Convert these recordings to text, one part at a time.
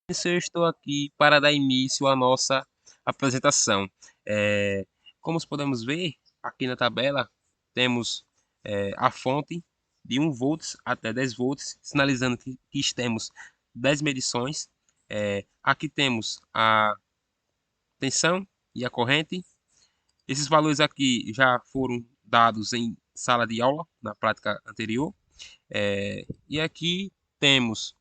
Eu estou aqui para dar início à nossa apresentação. Como podemos ver aqui na tabela, temos a fonte de 1 volts até 10 volts, sinalizando que temos 10 medições. Aqui temos a tensão e a corrente. Esses valores aqui já foram dados em sala de aula, na prática anterior. E aqui temos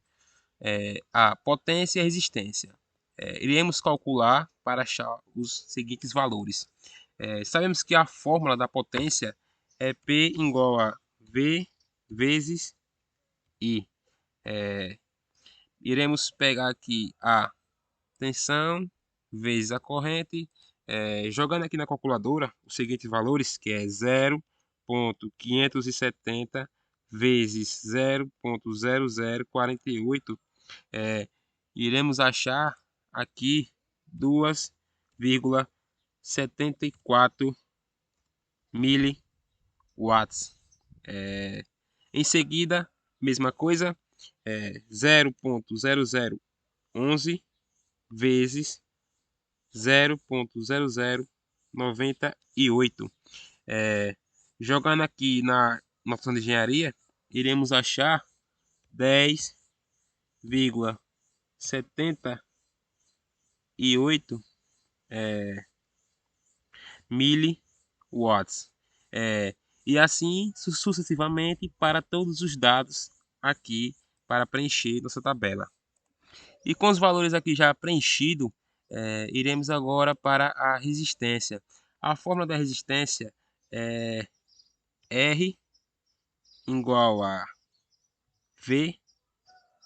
a potência e a resistência. Iremos calcular para achar os seguintes valores. Sabemos que a fórmula da potência é P igual a V vezes I. Iremos pegar aqui a tensão vezes a corrente, jogando aqui na calculadora os seguintes valores, que é 0,570 vezes 0,0048, iremos achar aqui 2,74 miliwatts. Em seguida, mesma coisa, 0,0011 vezes 0,0098. Jogando aqui na noção de engenharia, iremos achar 10,78 miliwatts. E assim sucessivamente para todos os dados aqui para preencher nossa tabela. E com os valores aqui já preenchidos, iremos agora para a resistência. A fórmula da resistência é R igual a V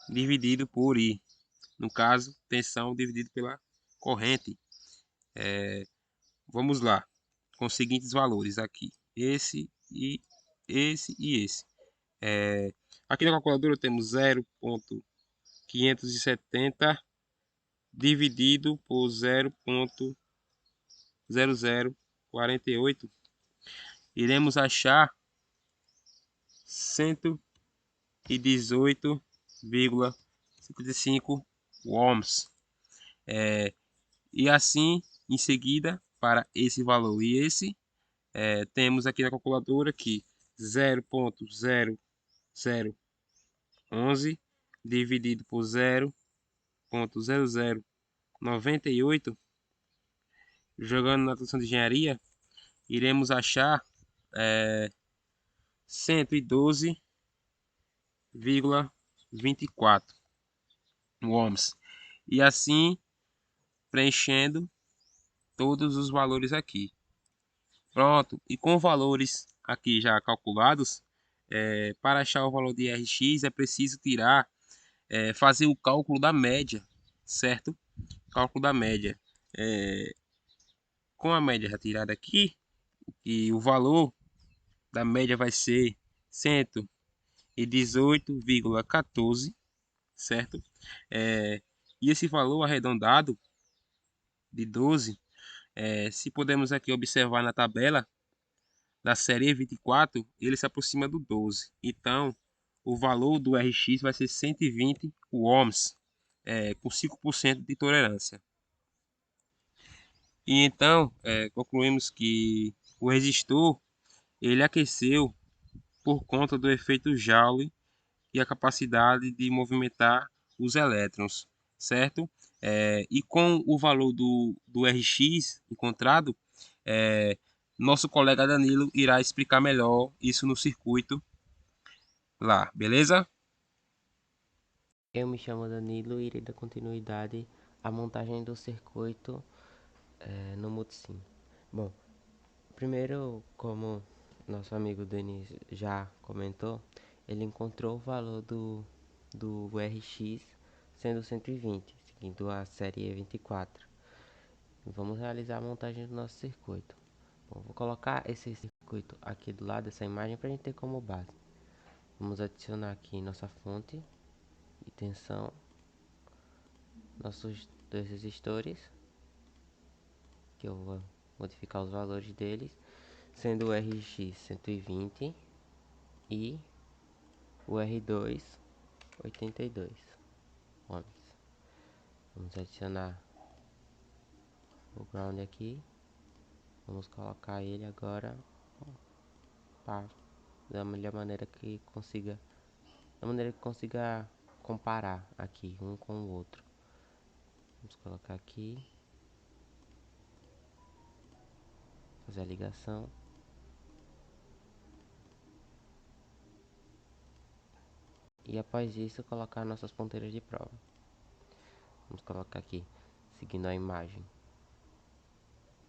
dividido por I. No caso, tensão dividido pela corrente. Vamos lá, com os seguintes valores aqui. Esse e esse e esse. Aqui na calculadora temos 0,570 dividido por 0,0048. Iremos achar 118,55 ohms. E assim, em seguida, para esse valor e esse, temos aqui na calculadora que 0,0011 dividido por 0,0098, jogando na notação de engenharia, iremos achar 112,24 ohms. E assim, preenchendo todos os valores aqui. Pronto, e com valores aqui já calculados, para achar o valor de Rx é preciso tirar, fazer o cálculo da média, certo? Cálculo da média. Com a média retirada aqui, e o valor da média vai ser 118,14, certo? E esse valor arredondado de 12, se podemos aqui observar na tabela da série 24, ele se aproxima do 12. Então, o valor do Rx vai ser 120 ohms, com 5% de tolerância. E então, concluímos que o resistor ele aqueceu por conta do efeito Joule e a capacidade de movimentar os elétrons, certo? E com o valor do Rx encontrado, nosso colega Danilo irá explicar melhor isso no circuito lá, beleza? Eu me chamo Danilo e irei dar continuidade à montagem do circuito no Multisim. Bom, primeiro, como nosso amigo Denis já comentou, ele encontrou o valor do RX sendo 120, seguindo a série 24. Vamos realizar a montagem do nosso circuito. Bom, vou colocar esse circuito aqui do lado dessa imagem para a gente ter como base. Vamos adicionar aqui nossa fonte e tensão, nossos dois resistores, que eu vou modificar os valores deles, sendo o RX 120 e o R2 82 ohms. Vamos adicionar o ground aqui. Vamos colocar ele agora da melhor maneira que consiga, da maneira que consiga comparar aqui um com o outro. Vamos colocar aqui, fazer a ligação. E após isso colocar nossas ponteiras de prova. Vamos colocar aqui, seguindo a imagem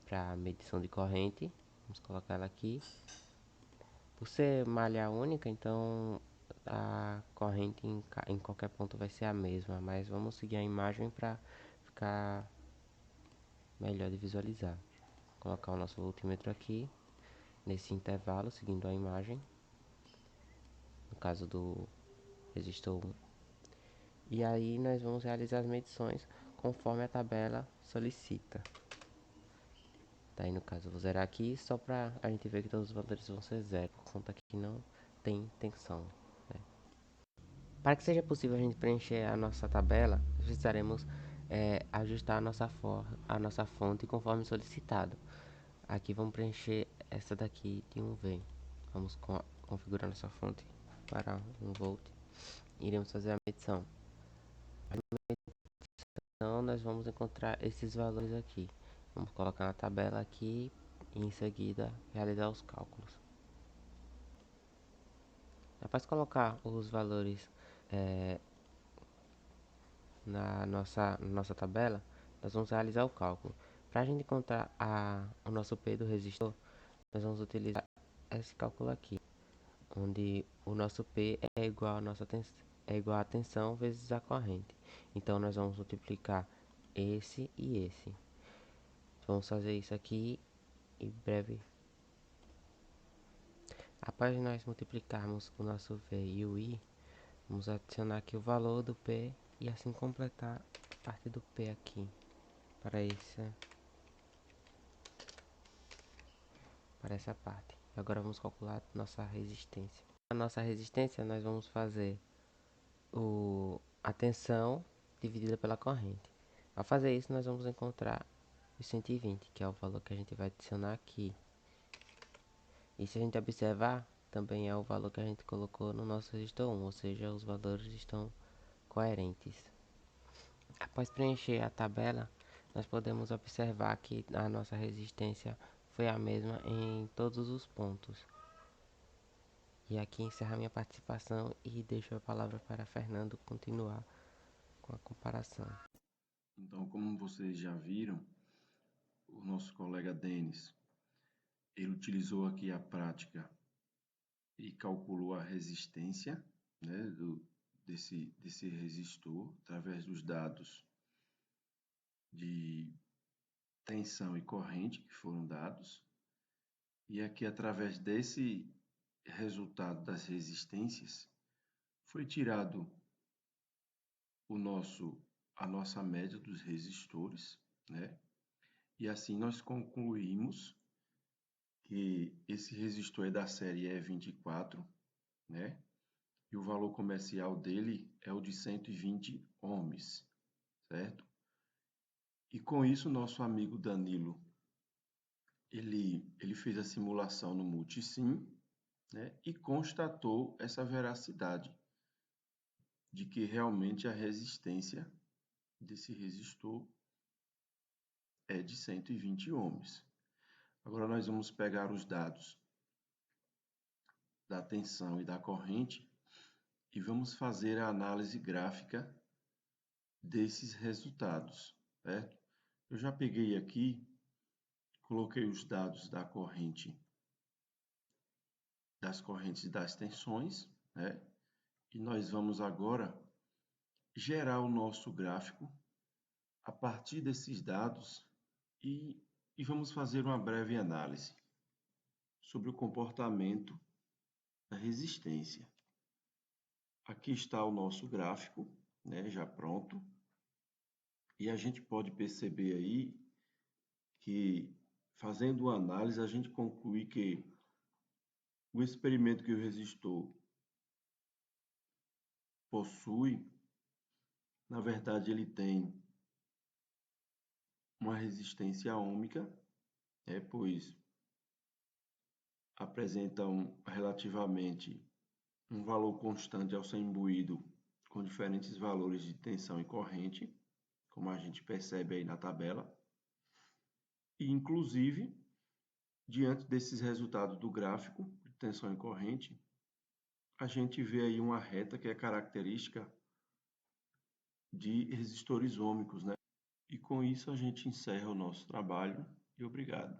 para medição de corrente. Vamos colocar ela aqui. Por ser malha única, então a corrente em qualquer ponto vai ser a mesma, mas vamos seguir a imagem para ficar melhor de visualizar. Vou colocar o nosso voltímetro aqui nesse intervalo, seguindo a imagem, no caso do resistor 1. E aí nós vamos realizar as medições conforme a tabela solicita. Daí no caso eu vou zerar aqui só para a gente ver que todos os valores vão ser zero, por conta que não tem tensão, né? Para que seja possível a gente preencher a nossa tabela, precisaremos ajustar a nossa fonte conforme solicitado. Aqui vamos preencher essa daqui de 1V. Vamos configurar nossa fonte para 1V. Iremos fazer a medição. Então nós vamos encontrar esses valores aqui. Vamos colocar na tabela aqui e em seguida realizar os cálculos. Após colocar os valores na nossa tabela, nós vamos realizar o cálculo. Para a gente encontrar o nosso P do resistor, nós vamos utilizar esse cálculo aqui, onde o nosso P é igual à tensão vezes a corrente. Então nós vamos multiplicar esse e esse. Vamos fazer isso aqui em breve. Após nós multiplicarmos o nosso V e o I, vamos adicionar aqui o valor do P e assim completar a parte do P aqui para essa parte. Agora vamos calcular nossa resistência. A nossa resistência nós vamos fazer a tensão dividida pela corrente. Ao fazer isso nós vamos encontrar os 120, que é o valor que a gente vai adicionar aqui. E se a gente observar, também é o valor que a gente colocou no nosso resistor 1, ou seja, os valores estão coerentes. Após preencher a tabela, nós podemos observar que a nossa resistência foi a mesma em todos os pontos. E aqui encerra minha participação e deixo a palavra para Fernando continuar com a comparação. Então, como vocês já viram, o nosso colega Denis, ele utilizou aqui a prática e calculou a resistência, né, desse resistor através dos dados de tensão e corrente que foram dados. E aqui, através desse resultado das resistências, foi tirado a nossa média dos resistores, né? E assim nós concluímos que esse resistor é da série E24, né? E o valor comercial dele é o de 120 ohms, certo? E com isso, nosso amigo Danilo, ele fez a simulação no Multisim, né? E constatou essa veracidade de que realmente a resistência desse resistor é de 120 ohms. Agora nós vamos pegar os dados da tensão e da corrente e vamos fazer a análise gráfica desses resultados, certo? Eu já peguei aqui, coloquei os dados da corrente, das correntes e das tensões, né? E nós vamos agora gerar o nosso gráfico a partir desses dados e vamos fazer uma breve análise sobre o comportamento da resistência. Aqui está o nosso gráfico, né, já pronto. E a gente pode perceber aí que, fazendo uma análise, a gente conclui que o experimento que o resistor possui, na verdade, ele tem uma resistência ôhmica, pois apresentam relativamente um valor constante ao ser imbuído com diferentes valores de tensão e corrente, como a gente percebe aí na tabela. E, inclusive, diante desses resultados do gráfico de tensão e corrente, a gente vê aí uma reta que é característica de resistores ôhmicos, né? E com isso a gente encerra o nosso trabalho e obrigado.